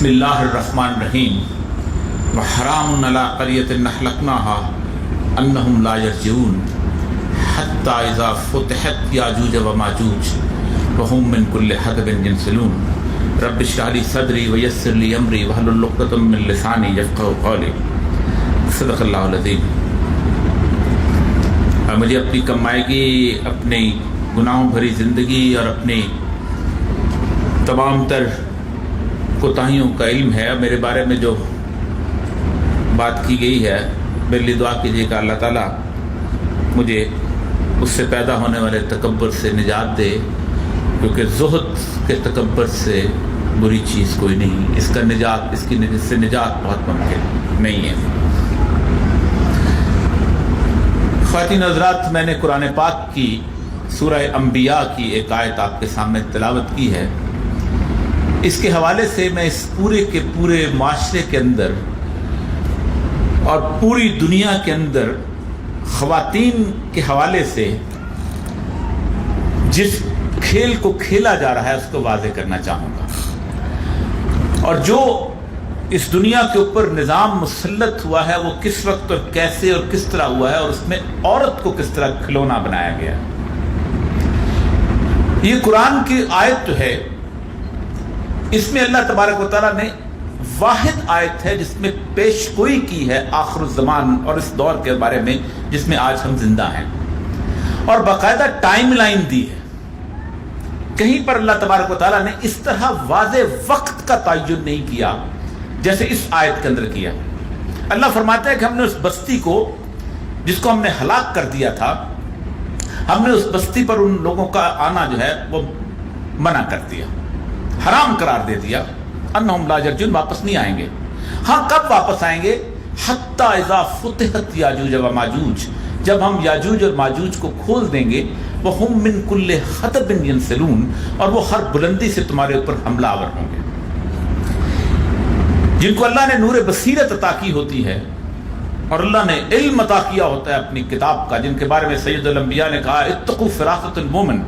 بسم اللہ الرحمن الرحیم وحرام علی قریۃ اہلکناہا انہم لا یرجعون حتی اذا فتحت یاجوج وماجوج وہم من کل حدب ینسلون رب اشرح لی صدری ویسر لی امری واحلل عقدۃ من لسانی یفقہوا قولی۔ صدق اللہ العظیم۔ مجھے اپنی کمائیگی، اپنی گناہوں بھری زندگی اور اپنی تمام تر کوتاہیوں کا علم ہے۔ میرے بارے میں جو بات کی گئی ہے، میرے لیے دعا کیجیے کہ اللہ تعالیٰ مجھے اس سے پیدا ہونے والے تکبر سے نجات دے، کیونکہ زہد کے تکبر سے بری چیز کوئی نہیں، اس سے نجات بہت ممکن نہیں ہے۔ خواتین حضرات، میں نے قرآن پاک کی سورہ انبیاء کی ایک آیت آپ کے سامنے تلاوت کی ہے۔ اس کے حوالے سے میں اس پورے کے پورے معاشرے کے اندر اور پوری دنیا کے اندر خواتین کے حوالے سے جس کھیل کو کھیلا جا رہا ہے اس کو واضح کرنا چاہوں گا، اور جو اس دنیا کے اوپر نظام مسلط ہوا ہے وہ کس وقت اور کیسے اور کس طرح ہوا ہے، اور اس میں عورت کو کس طرح کھلونا بنایا گیا۔ یہ قرآن کی آیت جو ہے، اس میں اللہ تبارک و تعالیٰ نے واحد آیت ہے جس میں پیش گوئی کی ہے آخر الزمان اور اس دور کے بارے میں جس میں آج ہم زندہ ہیں، اور باقاعدہ ٹائم لائن دی ہے۔ کہیں پر اللہ تبارک و تعالیٰ نے اس طرح واضح وقت کا تعین نہیں کیا جیسے اس آیت کے اندر کیا۔ اللہ فرماتا ہے کہ ہم نے اس بستی کو جس کو ہم نے ہلاک کر دیا تھا، ہم نے اس بستی پر ان لوگوں کا آنا جو ہے وہ منع کر دیا، حرام قرار دے دیا۔ انہم لا یرجعون، واپس نہیں آئیں گے۔ ہاں، کب واپس آئیں گے؟ حتی اذا فتحت یاجوج و ماجوج، جب ہم یاجوج اور ماجوج کو کھول دیں گے۔ وہم من کل حدب ینسلون، اور وہ ہر بلندی سے تمہارے اوپر حملہ آور ہوں گے۔ جن کو اللہ نے نور بصیرت عطا کی ہوتی ہے اور اللہ نے علم عطا کیا ہوتا ہے اپنی کتاب کا، جن کے بارے میں سید الانبیاء نے کہا اتقوا فراست المومن،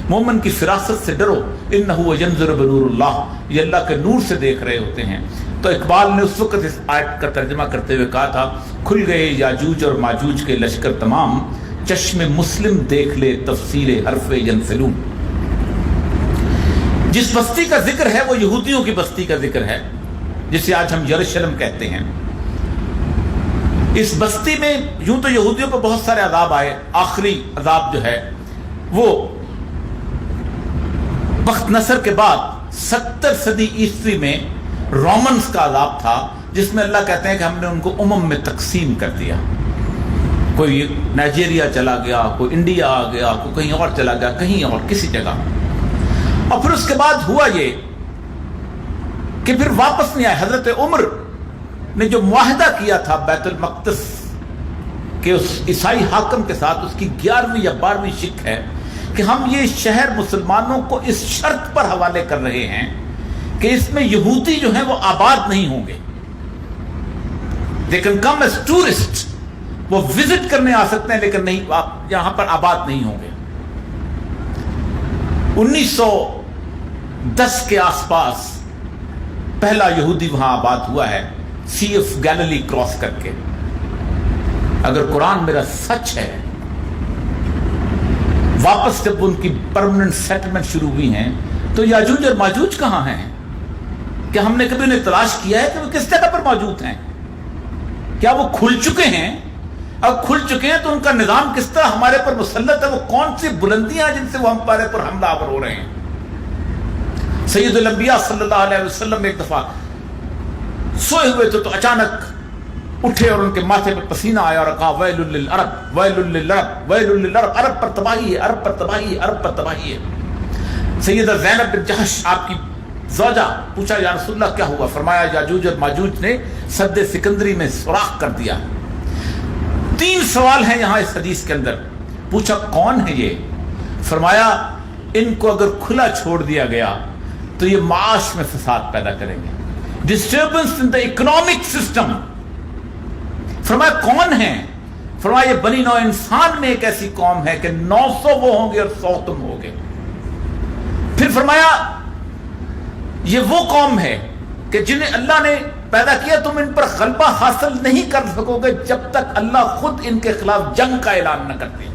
مومن کی فراست سے ڈرو، انہ ینظر بنور اللہ، یہ اللہ کے نور سے دیکھ رہے ہوتے ہیں۔ تو اقبال نے اس وقت اس آیت کا ترجمہ کرتے ہوئے کہا تھا، کھل گئے یاجوج اور ماجوج کے لشکر تمام، چشم مسلم دیکھ لے تفسیر حرف ینسلون۔ جس بستی کا ذکر ہے وہ یہودیوں کی بستی کا ذکر ہے، جسے آج ہم یروشلم کہتے ہیں۔ اس بستی میں یوں تو یہودیوں پر بہت سارے عذاب آئے، آخری عذاب جو ہے وہ بخت نصر کے بعد 70 صدی عیسوی میں رومنز کا عذاب تھا، جس میں اللہ کہتے ہیں کہ ہم نے ان کو امم میں تقسیم کر دیا۔ کوئی نائجیریا چلا گیا، کوئی انڈیا آ گیا، کوئی کہیں اور چلا گیا، کہیں اور کسی جگہ۔ اور پھر اس کے بعد ہوا یہ کہ پھر واپس نہیں آئے۔ حضرت عمر نے جو معاہدہ کیا تھا بیت المقدس کے اس عیسائی حاکم کے ساتھ، اس کی 11ویں یا 12ویں شک ہے کہ ہم یہ شہر مسلمانوں کو اس شرط پر حوالے کر رہے ہیں کہ اس میں یہودی جو ہیں وہ آباد نہیں ہوں گے، they can come as tourist، وہ وزٹ کرنے آ سکتے ہیں لیکن نہیں، آپ یہاں پر آباد نہیں ہوں گے۔ 1910 کے آس پاس پہلا یہودی وہاں آباد ہوا ہے، سی آف گیلیلی کراس کر کے۔ اگر قرآن میرا سچ ہے، واپس جب ان کی پرماننٹ سیٹلمنٹ شروع ہوئی ہیں تو یاجوج اور ماجوج کہاں ہیں؟ کیا ہم نے کبھی انہیں تلاش کیا ہے کہ وہ کس جگہ پر موجود ہیں؟ کیا وہ کھل چکے ہیں؟ اب کھل چکے ہیں تو ان کا نظام کس طرح ہمارے پر مسلط ہے؟ وہ کون سی بلندیاں جن سے وہ ہمارے پر حملہ آور ہو رہے ہیں؟ سید الانبیاء صلی اللہ علیہ وسلم ایک دفعہ سوئے ہوئے تھے تو اچانک اٹھے اور ان کے ماتھے پہ پسینہ آیا اور کہا ویل للعرب ویل للعرب ویل للعرب، عرب پر تباہی ہے، عرب پر تباہی ہے، عرب پر تباہی ہے۔ سیدہ زینب بن جحش آپ کی زوجہ، پوچھا یا رسول اللہ کیا ہوا؟ فرمایا یاجوج اور ماجوج نے سد سکندری میں سوراخ کر دیا۔ 3 سوال ہیں یہاں اس حدیث کے اندر۔ پوچھا کون ہے یہ؟ فرمایا ان کو اگر کھلا چھوڑ دیا گیا تو یہ معاش میں فساد پیدا کریں گے، disturbance in the economic system. فرمایا کون ہیں؟ فرمایا یہ بنی نوع انسان میں ایک ایسی قوم ہے کہ 900 وہ ہوں گے اور 100 تم ہوگے۔ پھر فرمایا یہ وہ قوم ہے کہ جنہیں اللہ نے پیدا کیا تم ان پر غلبہ حاصل نہیں کر سکو گے جب تک اللہ خود ان کے خلاف جنگ کا اعلان نہ کرتے.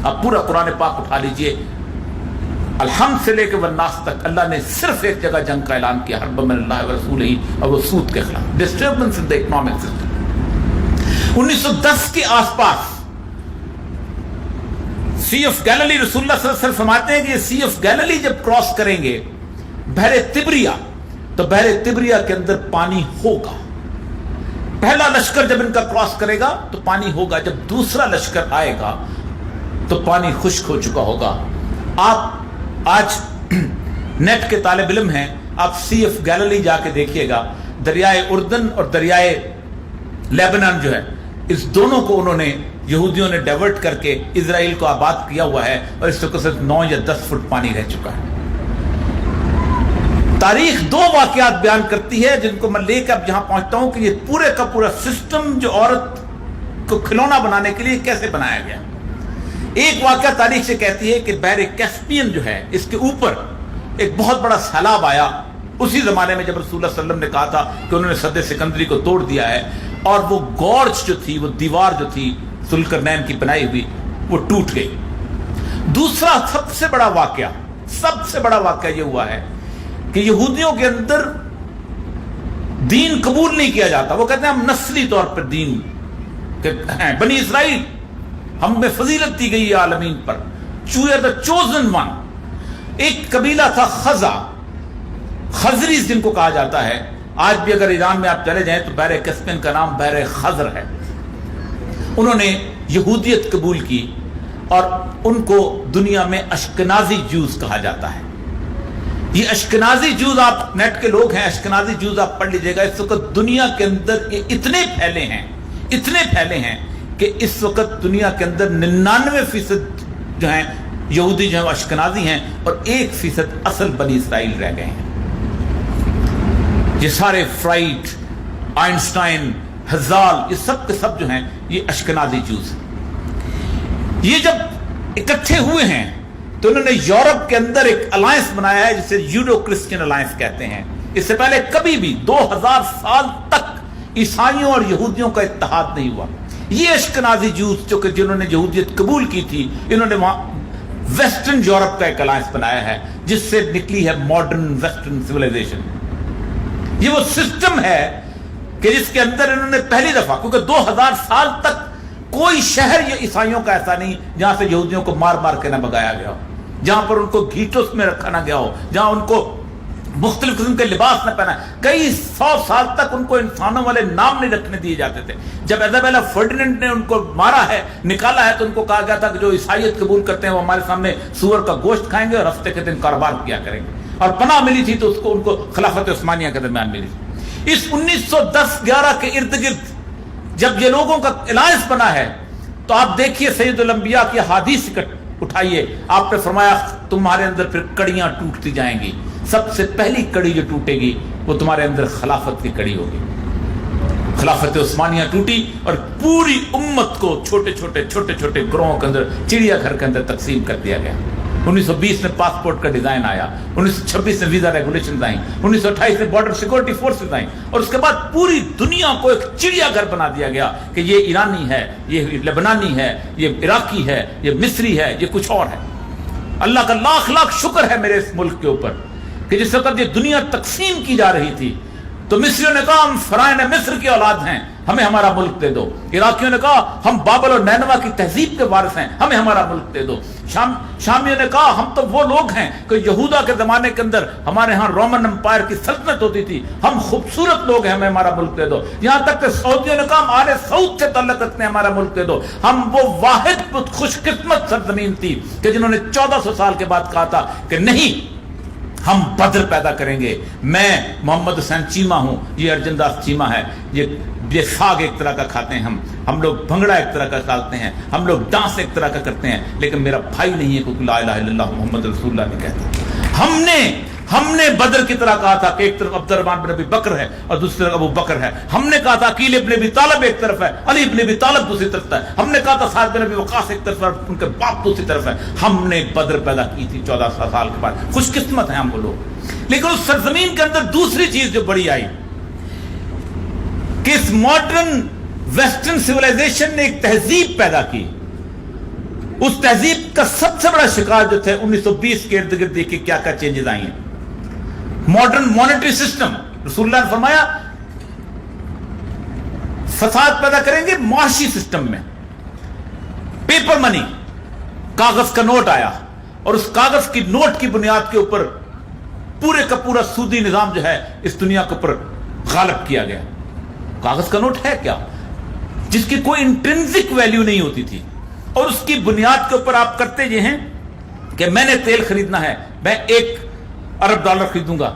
اب پورا قرآن پاک اٹھا لیجئے، الحمد سے لے کے والناس تک اللہ نے صرف ایک جگہ جنگ کا اعلان کیا، حرب من اللہ و رسولہ، اور وہ سود کے خلاف، disturbance in the economic system. 1910 کے آس پاس سی آف گیلیلی، رسول اللہ صلی اللہ علیہ وسلم فرماتے ہیں کہ یہ سی آف گیلیلی جب کراس کریں گے بحر تبریہ، تو بحر تبریہ کے اندر پانی ہوگا. پہلا لشکر جب ان کا کراس کرے گا تو پانی ہوگا، جب دوسرا لشکر آئے گا تو پانی خشک ہو چکا ہوگا. آپ آج نیٹ کے طالب علم ہیں، آپ سی آف گیلیلی جا کے دیکھیے گا، دریائے اردن اور دریائے لیبنان جو ہے، اس دونوں کو انہوں نے یہودیوں نے ڈائیورٹ کر کے اسرائیل کو آباد کیا ہوا ہے، اور اس وقت صرف 9 یا 10 فٹ پانی رہ چکا ہے. تاریخ 2 واقعات بیان کرتی ہے جن کو میں لے کے اب یہاں پہنچتا ہوں کہ یہ پورے کا پورا سسٹم جو عورت کو کھلونا بنانے کے لیے کیسے بنایا گیا. ایک واقعہ تاریخ سے کہتی ہے کہ بحر کیسپین جو ہے، اس کے اوپر ایک بہت بڑا سیلاب آیا اسی زمانے میں جب رسول اللہ صلی اللہ علیہ وسلم نے کہا تھا کہ انہوں نے سد سکندری کو توڑ دیا ہے، اور وہ گورج جو تھی، وہ دیوار جو تھی ذوالقرنین کی بنائی ہوئی، وہ ٹوٹ گئی. دوسرا سب سے بڑا واقعہ یہ ہوا ہے کہ یہودیوں کے اندر دین قبول نہیں کیا جاتا. وہ کہتے ہیں ہم نسلی طور پر دین ہیں، بنی اسرائیل ہم میں فضیلت دی گئی ہے عالمین پر، we are the chosen one. ایک قبیلہ تھا خزریز جن کو کہا جاتا ہے. آج بھی اگر ایران میں آپ چلے جائیں تو بحر کیسپین کا نام بحر خزر ہے. انہوں نے یہودیت قبول کی، اور ان کو دنیا میں اشکنازی جوز کہا جاتا ہے. یہ اشکنازی جوز، آپ نیٹ کے لوگ ہیں، اشکنازی جوز آپ پڑھ لیجئے گا. اس وقت دنیا کے اندر اتنے پھیلے ہیں کہ اس وقت دنیا کے اندر 99% جو ہیں یہودی جو ہیں وہ اشکنازی ہیں، اور 1% اصل بنی اسرائیل رہ گئے ہیں. یہ سارے فرائڈ، آئنسٹائن، ہزال، یہ سب کے سب جو ہیں یہ اشکنازی جوز ہیں. یہ جب اکٹھے ہوئے ہیں تو انہوں نے یورپ کے اندر ایک الائنس بنایا ہے جسے یوڈو کرسچن الائنس کہتے ہیں. اس سے پہلے کبھی بھی 2000 سال تک عیسائیوں اور یہودیوں کا اتحاد نہیں ہوا. یہ اشکنازی جوز جو کہ جنہوں نے یہودیت قبول کی تھی، انہوں نے وہاں ویسٹرن یورپ کا ایک الائنس بنایا ہے جس سے نکلی ہے ماڈرن ویسٹرن سویلائزیشن. یہ وہ سسٹم ہے کہ جس کے اندر انہوں نے پہلی دفعہ، کیونکہ 2000 سال تک کوئی شہر یہ عیسائیوں کا ایسا نہیں جہاں سے یہودیوں کو مار مار کے نہ بگایا گیا ہو، جہاں پر ان کو گھیٹوس میں رکھا نہ گیا ہو، جہاں ان کو مختلف قسم کے لباس نہ پہنا. کئی 100 سال تک ان کو انسانوں والے نام نہیں رکھنے دیے جاتے تھے. جب ایزابیلا فرڈیننڈ نے ان کو مارا ہے، نکالا ہے، تو ان کو کہا گیا تھا کہ جو عیسائیت قبول کرتے ہیں وہ ہمارے سامنے سور کا گوشت کھائیں گے اور ہفتے کے دن کاروبار کیا کریں گے. اور پناہ ملی تھی تو ان کو خلافت عثمانیہ کے درمیان ملی تھی. اس 1910-11 کے ارد گرد جب یہ لوگوں کا الائنس بنا ہے تو آپ دیکھیے سید الانبیاء کی احادیث اٹھائیے. آپ نے فرمایا تمہارے اندر پھر کڑیاں ٹوٹتی جائیں گی. سب سے پہلی کڑی جو ٹوٹے گی وہ تمہارے اندر خلافت کی کڑی ہوگی. خلافت عثمانیہ ٹوٹی اور پوری امت کو چھوٹے چھوٹے گروہوں کے اندر، چڑیا گھر کے اندر تقسیم کر دیا گیا. 1920 میں پاسپورٹ کا ڈیزائن آیا، 1926 میں ویزا ریگولیشنز آئیں، 1928 میں بارڈر سیکورٹی فورسز آئیں، اور اس کے بعد پوری دنیا کو ایک چڑیا گھر بنا دیا گیا کہ یہ ایرانی ہے، یہ لبنانی ہے، یہ عراقی ہے، یہ مصری ہے، یہ کچھ اور ہے. اللہ کا لاکھ لاکھ شکر ہے میرے اس ملک کے اوپر کہ جس وقت یہ دنیا تقسیم کی جا رہی تھی تو مصریوں نے کہا ہم فرعون مصر کی اولاد ہیں، ہمیں ہمارا ملک دے دو. عراقیوں نے کہا ہم بابل اور نینوا کی تہذیب کے وارث ہیں، ہمیں ہمارا ملک دے دو. شامیوں نے کہا ہم تو وہ لوگ ہیں کہ یہودا کے زمانے کے اندر ہمارے ہاں رومن امپائر کی سلطنت ہوتی تھی، ہم خوبصورت لوگ ہیں، ہمیں ہمارا ملک دے دو. یہاں تک کہ سعودیوں نے کہا ہم آل سعود سے تعلق رکھتے ہیں، ہمارا ملک دے دو. ہم وہ واحد خوش قسمت سرزمین تھی کہ جنہوں نے 1400 سال کے بعد کہا تھا کہ نہیں، ہم بدر پیدا کریں گے. میں محمد حسین چیمہ ہوں، یہ ارجن داس چیمہ ہے، یہ ساگ ایک طرح کا کھاتے ہیں، ہم لوگ بھنگڑا ایک طرح کا کھاتے ہیں، ہم لوگ ڈانس ایک طرح کا کرتے ہیں، لیکن میرا بھائی نہیں ہے کیونکہ لا الہ الا اللہ محمد رسول اللہ نے کہتا. ہم نے بدر کی طرح کہا تھا کہ ایک طرف عبد الرحمن بن ابی بکر ہے اور دوسری طرف ابو بکر ہے. ہم نے کہا تھا عقیل ابن ابی طالب ایک طرف ہے, علی ابن ابی طالب دوسری طرف ہے. ہم نے کہا تھا سعد بن ابی وقاص ایک طرف ہے, ان کے باپ دوسری طرف ہے. ہم نے بدر پیدا کی تھی 14 سال کے بعد. خوش قسمت ہیں ہم وہ لوگ. لیکن اس سرزمین کے اندر دوسری چیز جو بڑی آئی کہ اس ماڈرن ویسٹرن سیولائزیشن نے ایک تہذیب پیدا کی. اس تہذیب کا سب سے بڑا شکار جو تھے 1920 کے ارد گرد دیکھیں کیا کیا چینجز آئی ہیں. ماڈرن مانیٹری سسٹم, رسول اللہ نے فرمایا فساد پیدا کریں گے معاشی سسٹم میں. پیپر منی, کاغذ کا نوٹ آیا اور اس کاغذ کی نوٹ کی بنیاد کے اوپر پورے کا پورا سودی نظام جو ہے اس دنیا کے اوپر غالب کیا گیا. کاغذ کا نوٹ ہے کیا جس کی کوئی انٹرنسک ویلیو نہیں ہوتی تھی, اور اس کی بنیاد کے اوپر آپ کرتے یہ ہیں کہ میں نے تیل خریدنا ہے, میں $1 ارب خریدوں گا,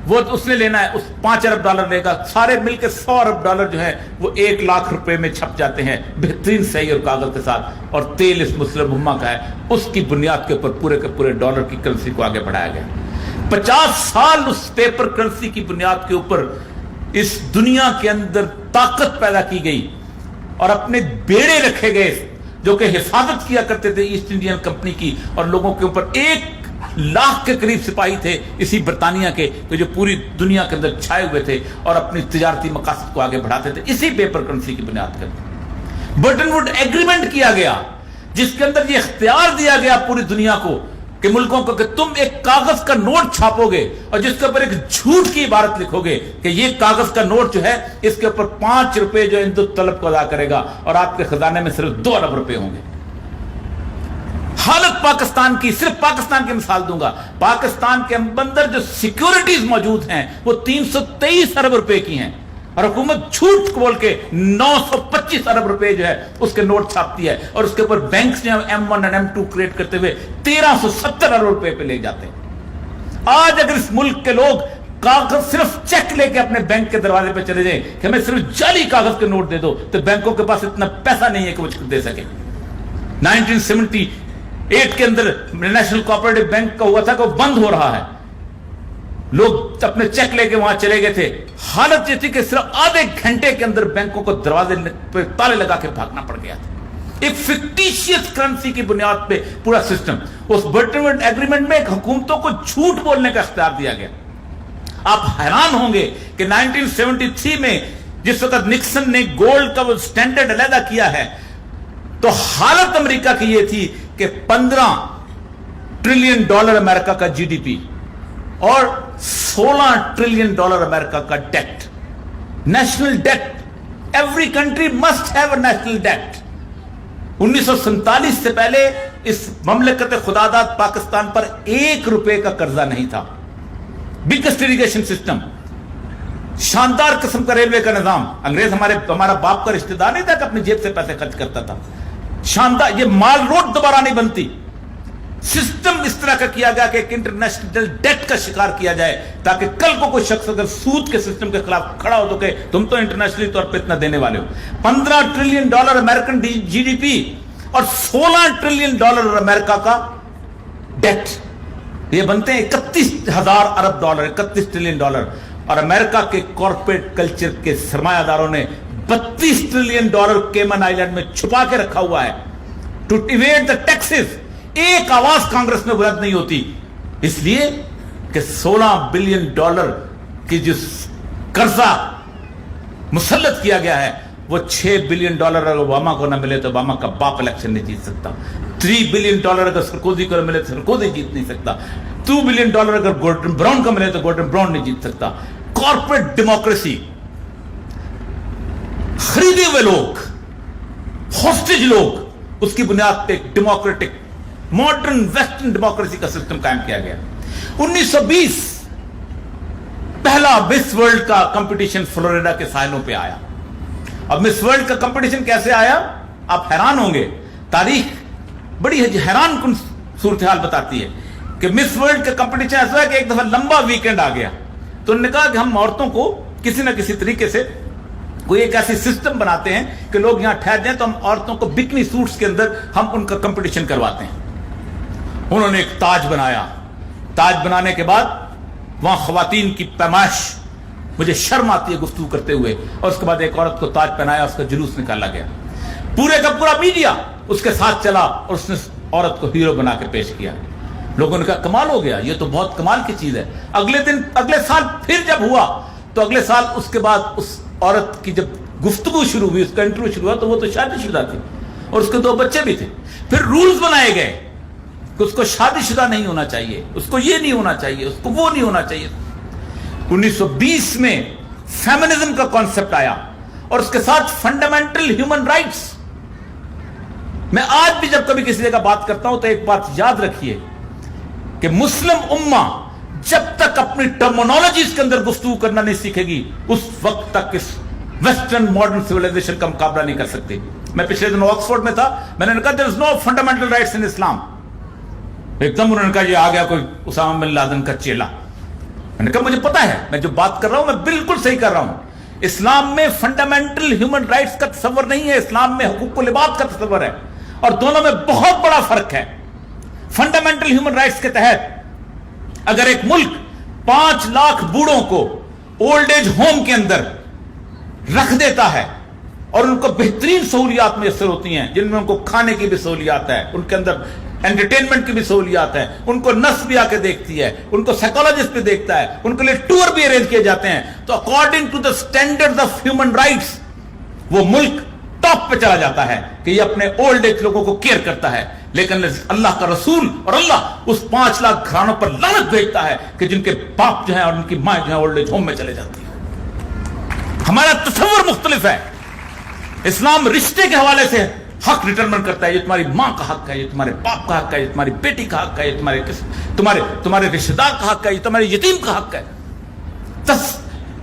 وہ اس نے لینا ہے اس $5 ارب لے گا, سارے مل کے $100 ارب جو ہے وہ $1 لاکھ میں چھپ جاتے ہیں بہترین صحیح اور کاغذ کے ساتھ, اور تیل اس مسلم امہ کا ہے. اس کی بنیاد کے اوپر پورے کے پورے ڈالر کی کرنسی کو آگے بڑھایا گیا. 50 سال اس پیپر کرنسی کی بنیاد کے اوپر اس دنیا کے اندر طاقت پیدا کی گئی اور اپنے بیڑے رکھے گئے جو کہ حفاظت کیا کرتے تھے ایسٹ انڈین کمپنی کی, اور لوگوں کے اوپر 1 لاکھ کے قریب سپاہی تھے اسی برطانیہ کے جو پوری دنیا کے اندر چھائے ہوئے تھے اور اپنی تجارتی مقاصد کو آگے بڑھاتے تھے اسی پیپر کرنسی کی بنیاد پر. برٹن ووڈ ایگریمنٹ کیا گیا جس کے اندر یہ اختیار دیا گیا پوری دنیا کو کہ ملکوں کو کہ تم ایک کاغذ کا نوٹ چھاپو گے اور جس کے اوپر ایک جھوٹ کی عبارت لکھو گے کہ یہ کاغذ کا نوٹ جو ہے اس کے اوپر $5 جو ہندو طلب کو ادا کرے گا, اور آپ کے خزانے میں صرف $2 ارب ہوں گے. حالت پاکستان کی, صرف پاکستان کی مثال دوں گا, پاکستان کے اندر جو سیکیورٹیز موجود ہیں وہ $323 ارب کی ہیں, اور حکومت جھوٹ بول کے $925 ارب جو ہے اس کے نوٹ چھاپتی ہے, اور اس کے اوپر بینکس جو M1 اور M2 کریٹ کرتے ہوئے $1370 ارب پہ لے جاتے ہیں. آج اگر اس ملک کے لوگ کاغذ صرف چیک لے کے اپنے بینک کے دروازے پہ چلے جائیں کہ ہمیں صرف جعلی کاغذ کے نوٹ دے دو, تو بینکوں کے پاس اتنا پیسہ نہیں ہے کہ وہ دے سکے. 1978 کے اندر نیشنل کوآپریٹو بینک کا ہوا تھا کہ وہ بند ہو رہا ہے, لوگ اپنے چیک لے کے وہاں چلے گئے تھے. حالت یہ تھی کہ صرف آدھے گھنٹے کے اندر بینکوں کو دروازے پہ تالے لگا کے بھاگنا پڑ گیا تھا. ایک فکٹیشیس کرنسی کی بنیاد پہ پورا سسٹم. اس برٹن ووڈ ایگریمنٹ میں ایک حکومتوں کو جھوٹ بولنے کا اختیار دیا گیا. آپ حیران ہوں گے کہ 1973 میں جس وقت نکسن نے گولڈ کا وہ سٹینڈرڈ علیحدہ کیا ہے تو حالت امریکہ کی یہ تھی کہ $15 ٹریلین امریکہ کا جی ڈی پی اور $16 ٹریلین امریکہ کا debt, national debt. Every country must have a national debt. 1947 سے پہلے اس مملکت خداداد پاکستان پر $1 کا قرضہ نہیں تھا. بگیسٹ اریگیشن سسٹم, شاندار قسم کا ریلوے کا نظام. انگریز ہمارا باپ کا رشتہ دار نہیں تھا کہ اپنی جیب سے پیسے خرچ کرتا تھا. شاندار, یہ مال روڈ دوبارہ نہیں بنتی. سسٹم اس طرح کا کیا گیا کہ ایک انٹرنیشنل ڈیٹ کا شکار کیا جائے تاکہ کل کو کوئی شخص اگر سود کے سسٹم کے خلاف کھڑا ہو تو کہ تم تو انٹرنیشنلی طور پہ اتنا دینے والے ہو. $15 trillion American G D P اور $16 ٹریلین امریکہ کا ڈیٹ, یہ بنتے ہیں 31,000 ارب $31 ٹریلین. اور امریکہ کے کارپوریٹ کلچر کے سرمایہ داروں نے $32 ٹریلین کیمن آئیلینڈ میں چھپا کے رکھا ہوا ہے ٹو ایویڈ دا ٹیکسز. ایک آواز کانگریس میں بلند نہیں ہوتی, اس لیے کہ $16 بلین کی جو قرضہ مسلط کیا گیا ہے وہ $6 بلین اگر اوباما کو نہ ملے تو اوباما کا باپ الیکشن نہیں جیت سکتا. $3 بلین اگر سرکوزی کو نہ ملے تو سرکوزی جیت نہیں سکتا. $2 بلین اگر گورڈن براؤن کو ملے تو گورڈن براؤن نہیں جیت سکتا. کارپوریٹ ڈیموکریسی, خریدے ہوئے لوگ, ہوسٹیج لوگ, اس کی بنیاد پہ ایک ڈیموکریٹک ماڈرن ویسٹرن ڈیموکریسی کا سسٹم قائم کیا گیا. 1920 پہلا مس ورلڈ کا کمپٹیشن فلوریڈا کے ساحلوں پہ آیا. اب مس ورلڈ کا کمپٹیشن کیسے آیا آپ حیران ہوں گے. تاریخ بڑی حیران کن صورتحال بتاتی ہے کہ مس ورلڈ کا کمپٹیشن ایسا ہے کہ ایک دفعہ لمبا ویکینڈ آ گیا تو انہوں نے کہا کہ ہم عورتوں کو کسی نہ کسی طریقے سے کوئی ایک ایسی سسٹم بناتے ہیں کہ لوگ یہاں ٹھہر جائیں تو ہم عورتوں کو بکنی سوٹس کے اندر ہم ان کا کمپٹیشن کرواتے ہیں. انہوں نے ایک تاج بنایا. تاج بنانے کے بعد وہاں خواتین کی پیمائش، مجھے شرم آتی ہے گفتگو کرتے ہوئے. اور اس کے بعد ایک عورت کو تاج پہنایا، اس کا جلوس نکالا گیا، پورے کا پورا میڈیا اس کے ساتھ چلا اور اس نے عورت کو ہیرو بنا کے پیش کیا. لوگوں نے کہا کمال ہو گیا، یہ تو بہت کمال کی چیز ہے. اگلے سال پھر جب ہوا تو اگلے سال اس کے بعد اس عورت کی جب گفتگو شروع ہوئی، اس کا انٹرویو شروع ہوا، تو وہ تو شادی شدہ تھی اور اس کے 2 بچے بھی تھے. پھر رولز بنائے گئے کہ اس کو شادی شدہ نہیں ہونا چاہیے، اس کو یہ نہیں ہونا چاہیے، اس کو وہ نہیں ہونا چاہیے. 1920 میں فیمنزم کا کانسیپٹ آیا اور اس کے ساتھ فنڈامنٹل ہیومن رائٹس. میں آج بھی جب کبھی کسی جگہ بات کرتا ہوں تو ایک بات یاد رکھیے کہ مسلم امہ جب تک اپنی ٹرمینالوجیز کے اندر گفتگو کرنا نہیں سیکھے گی، اس وقت تک اس ویسٹرن ماڈرن سویلائزیشن کا مقابلہ نہیں کر سکتی. میں پچھلے دن آکسفورڈ میں تھا، میں نے کہا there is no fundamental rights in Islam. ایک دم انہوں نے کہا یہ آ گیا کوئی اسامہ بن لادن کا چیلا. میں نے کہا مجھے پتا ہے، میں جو بات کر رہا ہوں میں بالکل صحیح کر رہا ہوں. اسلام میں فنڈامنٹل ہیومن رائٹس کا تصور نہیں ہے، اسلام میں حقوق العباد کا تصور ہے، اور دونوں میں بہت بڑا فرق ہے. فنڈامنٹل ہیومن رائٹس کے تحت اگر ایک ملک 5 لاکھ بوڑھوں کو اولڈ ایج ہوم کے اندر رکھ دیتا ہے اور ان کو بہترین سہولیات میسر ہوتی ہیں، جن میں ان کو کھانے کی بھی سہولیات ہے، ان کے اندر انٹرٹینمنٹ کی بھی سہولیات ہے، ان کو نرس بھی آ کے دیکھتی ہے، ان کو سائیکالوجسٹ بھی دیکھتا ہے، ان کے لیے ٹور بھی ارینج کیے جاتے ہیں، تو according to the standard of human rights وہ ملک ٹاپ پہ چلا جاتا ہے کہ یہ اپنے اولڈ ایج لوگوں کو کیئر کرتا ہے. لیکن اللہ کا رسول اور اللہ اس 5 لاکھ گھرانوں پر لعنت بھیجتا ہے کہ جن کے باپ جو ہیں اور ان کی ماں جو ہیں اولڈ ایج ہوم میں چلے جاتی ہیں. ہمارا تصور مختلف ہے. اسلام رشتے کے حوالے سے حق ڈٹرمن کرتا ہے، یہ تمہاری ماں کا حق ہے، یہ تمہارے باپ کا حق ہے، یہ تمہاری بیٹی کا حق ہے، یہ تمہارے رشتے دار کا حق ہے، یہ تمہارے یتیم کا حق ہے.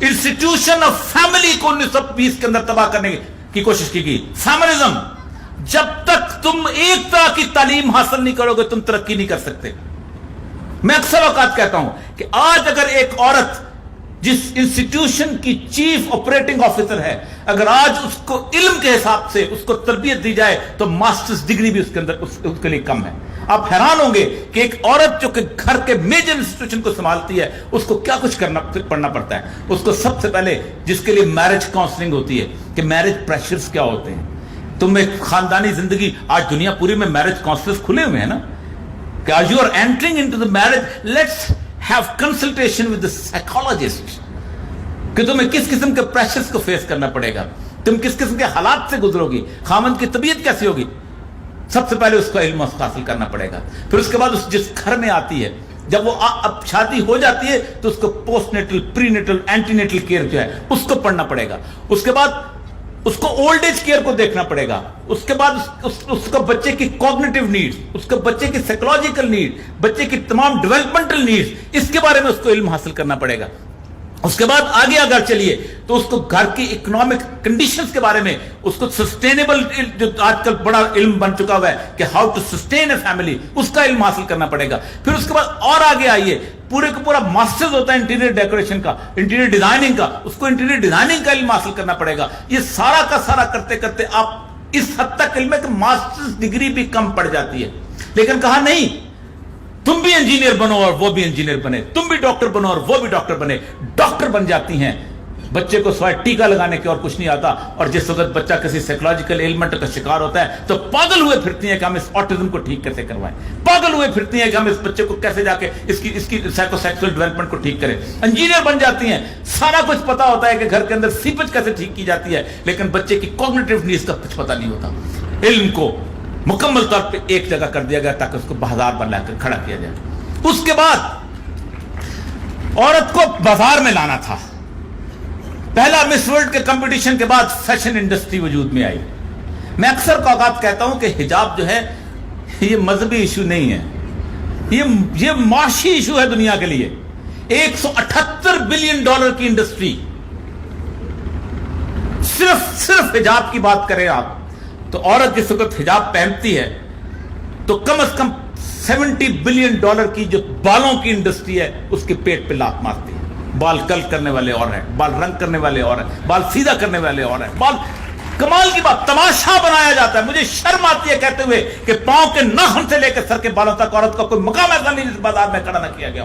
انسٹیٹیوشن آف فیملی کو 1920 کے اندر تباہ کرنے کی کوشش کی گئی. فیمنزم، جب تک تم ایک طرح کی تعلیم حاصل نہیں کرو گے تم ترقی نہیں کر سکتے. میں اکثر اوقات کہتا ہوں کہ آج اگر ایک عورت جس انسٹیٹیوشن کی چیف آپریٹنگ آفیسر ہے، اگر آج اس کو علم کے حساب سے اس کو تربیت دی جائے تو ماسٹرز ڈگری بھی اس کے اندر اس کے لیے کم ہے. آپ حیران ہوں گے کہ ایک عورت جو کہ گھر کے میجر انسٹیٹیوشن کو سنبھالتی ہے اس کو کیا کچھ پڑھنا پڑتا ہے. اس کو سب سے پہلے جس کے لیے میرج کاؤنسلنگ ہوتی ہے کہ میرج پریشرز کیا ہوتے ہیں. تم ایک خاندانی زندگی، آج دنیا پوری میں میرج کاؤنسلرز کھلے ہوئے ہیں نا کہ as you are entering into the marriage, let's have consultation with the psychologist کہ تمہیں کس قسم کے پریشرز کو فیس کرنا پڑے گا، تم کس قسم کے حالات سے گزرو گی، خامند کی طبیعت کیسی ہوگی. سب سے پہلے اس کو علم حاصل کرنا پڑے گا. پھر اس کے بعد اس جس گھر میں آتی ہے، جب وہ اب شادی ہو جاتی ہے تو اس کو پوسٹ نیٹل، پری نیٹل، اینٹی نیٹل کیئر جو ہے اس کو پڑھنا پڑے گا. اس کے بعد اس کو اولڈ ایج کیئر کو دیکھنا پڑے گا. اس کے بعد اس کو بچے کی کوگنیٹو نیڈز، اس کو بچے کی سائیکولوجیکل نیڈ، بچے کی تمام ڈیولپمنٹل نیڈز، اس کے بارے میں اس کو علم حاصل کرنا پڑے گا. اس کے بعد آگے اگر چلیے تو اس کو گھر کی اکنامک کنڈیشنز کے بارے میں، اس کو سسٹینیبل جو آج کل بڑا علم بن چکا ہوا ہے کہ how to sustain a family, اس کا علم حاصل کرنا پڑے گا. پھر اس کے بعد اور آگے آئیے، پورے کا پورا ماسٹرز ہوتا ہے انٹیریئر ڈیکوریشن کا، انٹیریئر ڈیزائننگ کا، اس کو انٹیریئر ڈیزائننگ کا علم حاصل کرنا پڑے گا. یہ سارا کا سارا کرتے کرتے آپ اس حد تک علم ہے کہ ماسٹرز ڈگری بھی کم پڑ جاتی ہے. لیکن کہا نہیں، تم بھی انجینئر بنو اور وہ بھی انجینئر بنے، تم بھی ڈاکٹر بنو اور وہ بھی ڈاکٹر بنے. ڈاکٹر بن جاتی ہیں، بچے کو سوائے ٹیکا لگانے کے اور کچھ نہیں آتا. اور جس وقت بچہ کسی سائیکولوجیکل ایلمنٹ کا شکار ہوتا ہے تو پاگل ہوئے پھرتی ہیں کہ ہم اس آٹزم کو ٹھیک کیسے کروائیں، پاگل ہوئے پھرتی ہیں کہ ہم اس بچے کو کیسے جا کے اس کی سائیکو سیکسول ڈیولپمنٹ کو ٹھیک کریں. انجینئر بن جاتی ہیں، سارا کچھ پتا ہوتا ہے کہ گھر کے اندر سیپج کیسے ٹھیک کی جاتی ہے، لیکن بچے کی کوگنیٹو نیڈز کا کچھ پتا نہیں ہوتا. علم کو مکمل طور پہ ایک جگہ کر دیا گیا تاکہ اس کو بازار بنا کر کھڑا کیا جائے. اس کے بعد عورت کو بازار میں لانا تھا. پہلا مس ورلڈ کے کمپٹیشن کے بعد فیشن انڈسٹری وجود میں آئی. میں اکثر اوقات کہتا ہوں کہ حجاب جو ہے یہ مذہبی ایشو نہیں ہے، یہ معاشی ایشو ہے دنیا کے لیے. $178 بلین کی انڈسٹری. صرف حجاب کی بات کریں آپ تو عورت جس وقت حجاب پہنتی ہے تو کم از کم $70 بلین کی جو بالوں کی انڈسٹری ہے اس کے پیٹ پہ لات مارتی ہے. بال کل کرنے والے اور ہیں، بال رنگ کرنے والے اور ہیں، بال سیدھا کرنے والے اور ہیں، بال کمال کی بات تماشا بنایا جاتا ہے. مجھے شرم آتی ہے کہتے ہوئے کہ پاؤں کے ناخن سے لے کے سر کے بالوں تک عورت کا کوئی مقام ایسا نہیں جس بازار میں کھڑا نہ کیا گیا.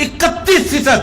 31%,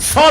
100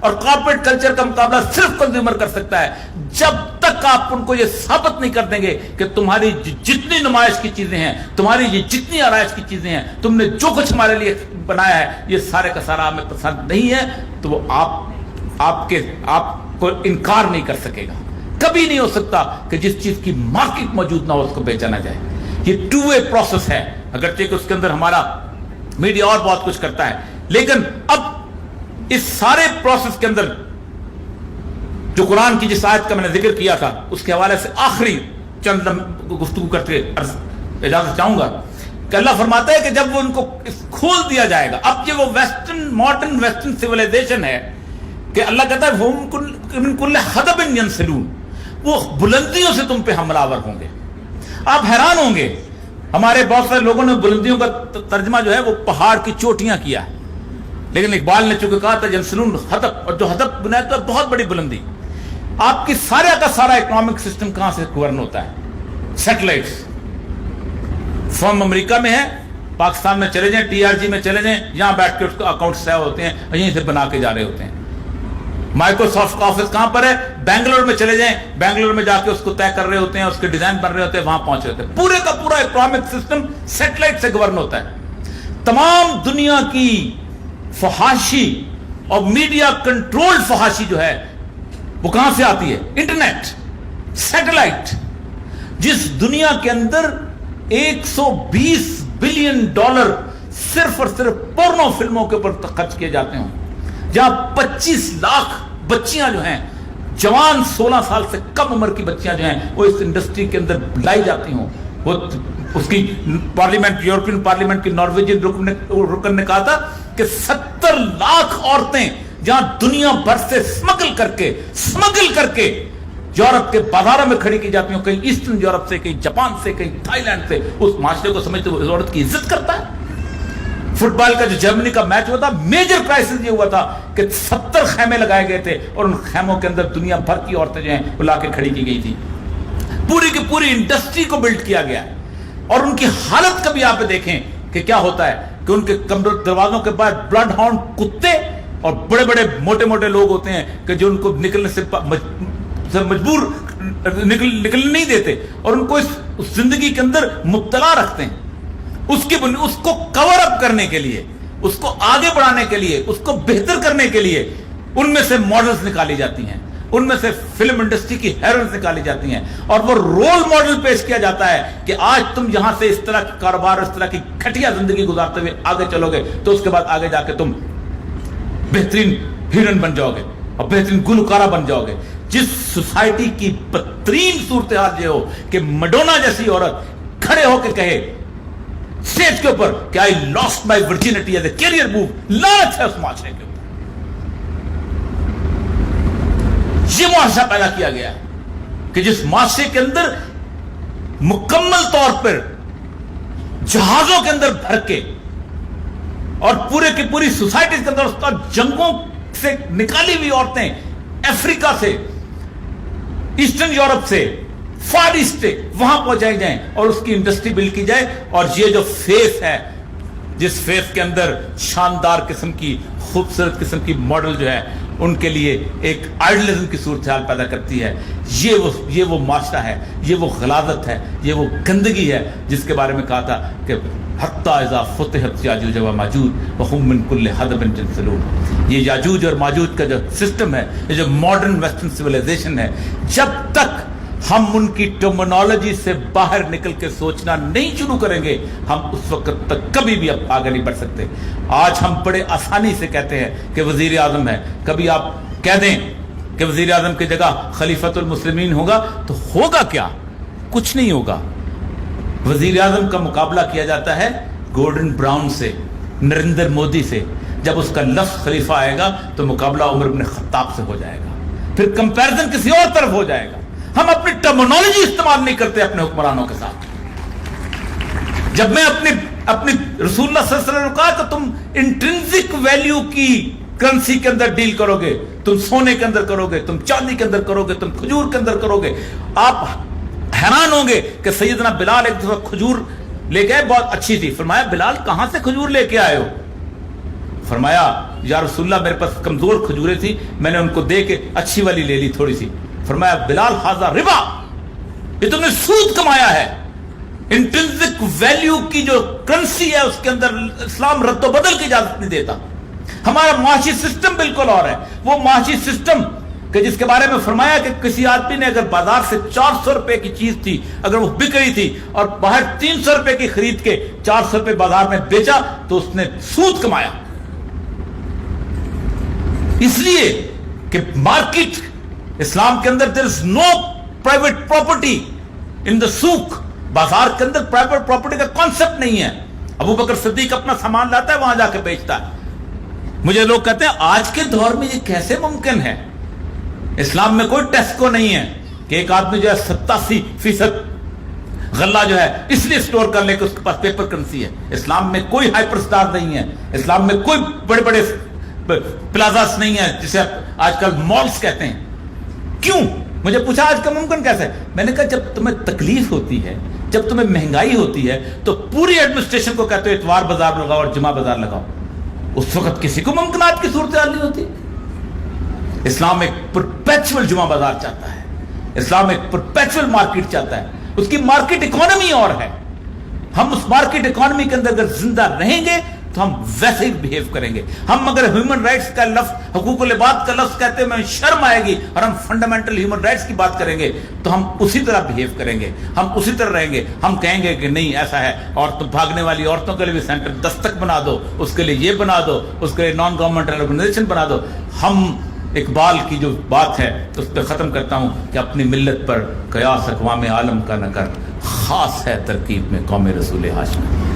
اور کارپوریٹ کلچر کا مقابلہ صرف کنزیومر کر سکتا ہے. جب تک آپ ان کو یہ ثابت نہیں کر دیں گے کہ تمہاری جتنی نمائش کی چیزیں ہیں, تمہاری یہ جتنی آرائش کی چیزیں ہیں, تم نے جو کچھ ہمارے لیے بنایا ہے, یہ سارے کا سارا ہمیں پسند نہیں ہے, تو وہ آپ کو انکار نہیں کر سکے گا. کبھی نہیں ہو سکتا کہ جس چیز کی مارکیٹ موجود نہ ہو اس کو بیچا نہ جائے. یہ ٹو وے پروسیس ہے, اگرچہ کہ اس کے اندر ہمارا میڈیا اور بہت کچھ کرتا ہے, لیکن اب اس سارے پروسیس کے اندر جو قرآن کی جس آیت کا میں نے ذکر کیا تھا اس کے حوالے سے آخری چند گفتگو کرتے اجازت چاہوں گا کہ اللہ فرماتا ہے کہ جب وہ ان کو کھول دیا جائے گا, اب یہ وہ ماڈرن ویسٹرن سیولائزیشن ہے کہ اللہ کہتا ہے من کل حدب ینسلون, وہ بلندیوں سے تم پہ حملہ آور ہوں گے. آپ حیران ہوں گے, ہمارے بہت سارے لوگوں نے بلندیوں کا ترجمہ جو ہے وہ پہاڑ کی چوٹیاں کیا ہے, لیکن اقبال نے چونکہ کہا تھا ینسلون حدب, اور جو حدب بنایا تو بہت بڑی بلندی. آپ کی سارے کا سارا اکنامک سسٹم کہاں سے گورن ہوتا ہے؟ سیٹلائٹس. فرم امریکہ میں ہے, پاکستان میں چلے جائیں, ٹی آر جی میں چلے جائیں, یہاں بیٹھ کے اس کو اکاؤنٹ سیو ہوتے ہیں اور یہیں سے بنا کے جا رہے ہوتے ہیں. مائکروسافٹ کا آفس کہاں پر ہے؟ بنگلور میں چلے جائیں, بنگلور میں جا کے اس کو طے کر رہے ہوتے ہیں, اس کے ڈیزائن بن رہے ہوتے ہیں, وہاں پہنچ رہے ہوتے ہیں. پورے کا پورا اکنامک سسٹم سیٹلائٹ سے گورن ہوتا ہے. تمام دنیا کی فحاشی اور میڈیا کنٹرول فحاشی جو ہے وہ کہاں سے آتی ہے؟ Internet, satellite. جس دنیا کے اندر $120 بلین صرف اور صرف پورنو فلموں کے اوپر خرچ کیے جاتے ہوں, جہاں 25 لاکھ بچیاں جو ہیں, جوان 16 سال سے کم عمر کی بچیاں جو ہیں, وہ اس انڈسٹری کے اندر لائی جاتی ہوں. وہ اس کی پارلیمنٹ, یورپین پارلیمنٹ کی نارویجین رکن نے کہا تھا کہ 70 لاکھ عورتیں جہاں دنیا بھر سے سمگل کر کے یورپ کے بازاروں میں کھڑی کی جاتی ہوں, کہیں ایسٹرن یورپ سے, کہیں جاپان سے, کہیں تھائی لینڈ سے. اس معاشرے کو سمجھتے وہ اس عورت کی عزت کرتا ہے. فٹ بال کا جو جرمنی کا میچ ہوا تھا, میجر کرائسس یہ ہوا تھا کہ 70 خیمے لگائے گئے تھے اور ان خیموں کے اندر دنیا بھر کی عورتیں جو ہیں وہ لا کے کھڑی کی گئی تھی. پوری کی پوری انڈسٹری کو بلڈ کیا گیا ہے. اور ان کی حالت کبھی آپ دیکھیں کہ کیا ہوتا ہے کہ ان کے کمروں دروازوں کے بعد بلڈ ہاؤنڈ کتے اور بڑے بڑے موٹے موٹے لوگ ہوتے ہیں کہ جو ان کو نکلنے سے مجبور نکلنے نہیں دیتے اور ان کو اس زندگی کے اندر مبتلا رکھتے ہیں. اس کو کور اپ کرنے کے لیے, اس کو آگے بڑھانے کے لیے, اس کو بہتر کرنے کے لیے ان میں سے ماڈلز نکالی جاتی ہیں, ان میں سے فلم انڈسٹری کی ہیروئنز نکالی جاتی ہیں, اور وہ رول ماڈل پیش کیا جاتا ہے کہ آج تم یہاں سے اس طرح کی کاروبار, اس طرح کی گھٹیا زندگی گزارتے ہوئے آگے چلو گے تو اس کے بعد آگے جا کے تم بہترین ہیروئن بن جاؤ گے اور بہترین گلوکارہ بن جاؤ گے. جس سوسائٹی کی بدترین صورتحال یہ ہو کہ مڈونا جیسی عورت کھڑے ہو کے کہے اسٹیج کے اوپر کہ I lost my virginity as a career move, لعنت ہے اس معاشرے کے اوپر. یہ معاشرہ پیدا کیا گیا کہ جس معاشرے کے اندر مکمل طور پر جہازوں کے اندر بھر کے اور پورے کی پوری سوسائٹیز کے اندر جنگوں سے نکالی ہوئی عورتیں افریقہ سے, ایسٹرن یورپ سے, فار ایسٹ سے وہاں پہنچائی جائیں اور اس کی انڈسٹری بلڈ کی جائے. اور یہ جو فیس ہے, جس فیس کے اندر شاندار قسم کی خوبصورت قسم کی ماڈل جو ہے ان کے لیے ایک آئیڈلزم کی صورتحال پیدا کرتی ہے, یہ وہ معاشرہ ہے, یہ وہ غلاظت ہے, یہ وہ گندگی ہے جس کے بارے میں کہا تھا کہ حتی اذا فتحت یاجوج و ماجوج وهم من کل حدب ینسلون. یہ یاجوج اور ماجوج کا جو سسٹم ہے, یہ جو ماڈرن ویسٹرن سویلائزیشن ہے, جب تک ہم ان کی ٹرمینالوجی سے باہر نکل کے سوچنا نہیں شروع کریں گے, ہم اس وقت تک کبھی بھی اب آگے نہیں بڑھ سکتے. آج ہم بڑے آسانی سے کہتے ہیں کہ وزیر اعظم ہے, کبھی آپ کہہ دیں کہ وزیر اعظم کی جگہ خلیفۃ المسلمین ہوگا تو ہوگا کیا؟ کچھ نہیں ہوگا. وزیر اعظم کا مقابلہ کیا جاتا ہے گورڈن براؤن سے, نریندر مودی سے. جب اس کا لفظ خلیفہ آئے گا تو مقابلہ عمر بن خطاب سے ہو جائے گا, پھر کمپیرزن کسی اور طرف ہو جائے گا. ہم اپنی ٹرمینالوجی استعمال نہیں کرتے اپنے حکمرانوں کے ساتھ. جب میں اپنی رسول اللہ صلی اللہ علیہ وسلم نے کہا کہ تم انٹرنسک ویلیو کی کرنسی کے اندر ڈیل کرو گے, تم سونے کے اندر کرو گے, تم چاندی کے اندر کرو گے, تم کھجور کے اندر کرو گے. آپ حیران ہوں گے کہ سیدنا بلال ایک دفعہ کھجور لے کے آئے, بہت اچھی تھی. فرمایا بلال کہاں سے کھجور لے کے آئے ہو؟ فرمایا یا رسول اللہ میرے پاس کمزور کھجوریں تھی, میں نے ان کو دے کے اچھی والی لے لی تھوڑی سی. فرمایا بلال ھذا ربا, یہ تم نے سود کمایا ہے. انٹرنسک ویلیو کی جو کرنسی ہے اس کے اندر اسلام رد و بدل کی اجازت نہیں دیتا. ہمارا معاشی سسٹم بالکل اور ہے. وہ معاشی سسٹم کہ جس کے بارے میں فرمایا کہ کسی آدمی نے اگر بازار سے 400 روپے کی چیز تھی, اگر وہ بک رہی تھی اور باہر 300 روپے کی خرید کے 400 روپے بازار میں بیچا تو اس نے سود کمایا. اس لیے کہ مارکیٹ اسلام کے اندر there is no private property in the سوق, بازار کے اندر پرائیویٹ پراپرٹی کا کانسیپٹ نہیں ہے. ابو بکر صدیق اپنا سامان لاتا ہے, وہاں جا کے بیچتا ہے. مجھے لوگ کہتے ہیں آج کے دور میں یہ کیسے ممکن ہے؟ اسلام میں کوئی ٹیسکو نہیں ہے کہ ایک آدمی جو ہے 87% غلہ جو ہے اس لیے سٹور کر لے کہ اس کے پاس پیپر کرنسی ہے. اسلام میں کوئی ہائپر سٹار نہیں ہے. اسلام میں کوئی بڑے بڑے پلازاس نہیں ہے جسے آج کل مالز کہتے ہیں. کیوں؟ مجھے پوچھا آج کا ممکن کیسے؟ میں نے کہا جب تمہیں تکلیف ہوتی ہے, جب تمہیں مہنگائی ہوتی ہے تو پوری ایڈمنسٹریشن کو کہتے ہو اتوار بازار لگاؤ اور جمعہ بازار لگاؤ. اس وقت کسی کو ممکنات کی صورتحال نہیں ہوتی. اسلام ایک پرپیچول جمعہ بازار چاہتا ہے. اسلام ایک پرپیچول مارکیٹ چاہتا ہے. اس کی مارکیٹ اکانومی اور ہے. ہم اس مارکیٹ اکانومی کے اندر اگر زندہ رہیں گے تو ہم ویسے ہی بہیو کریں گے. ہم اگر ہیومن رائٹس کا لفظ, حقوق العباد کا لفظ کہتے ہیں ہمیں شرم آئے گی, اور ہم فنڈامنٹل ہیومن رائٹس کی بات کریں گے تو ہم اسی طرح بہیو کریں گے, ہم اسی طرح رہیں گے. ہم کہیں گے کہ نہیں ایسا ہے, اور تو بھاگنے والی عورتوں کے لیے بھی سینٹر دستک بنا دو, اس کے لیے یہ بنا دو, اس کے لیے نان گورنمنٹل آرگنائزیشن بنا دو. ہم اقبال کی جو بات ہے اس پہ ختم کرتا ہوں کہ اپنی ملت پر قیاس اقوام عالم کا نہ کر, خاص ہے ترکیب میں قوم رسول ہاشمی.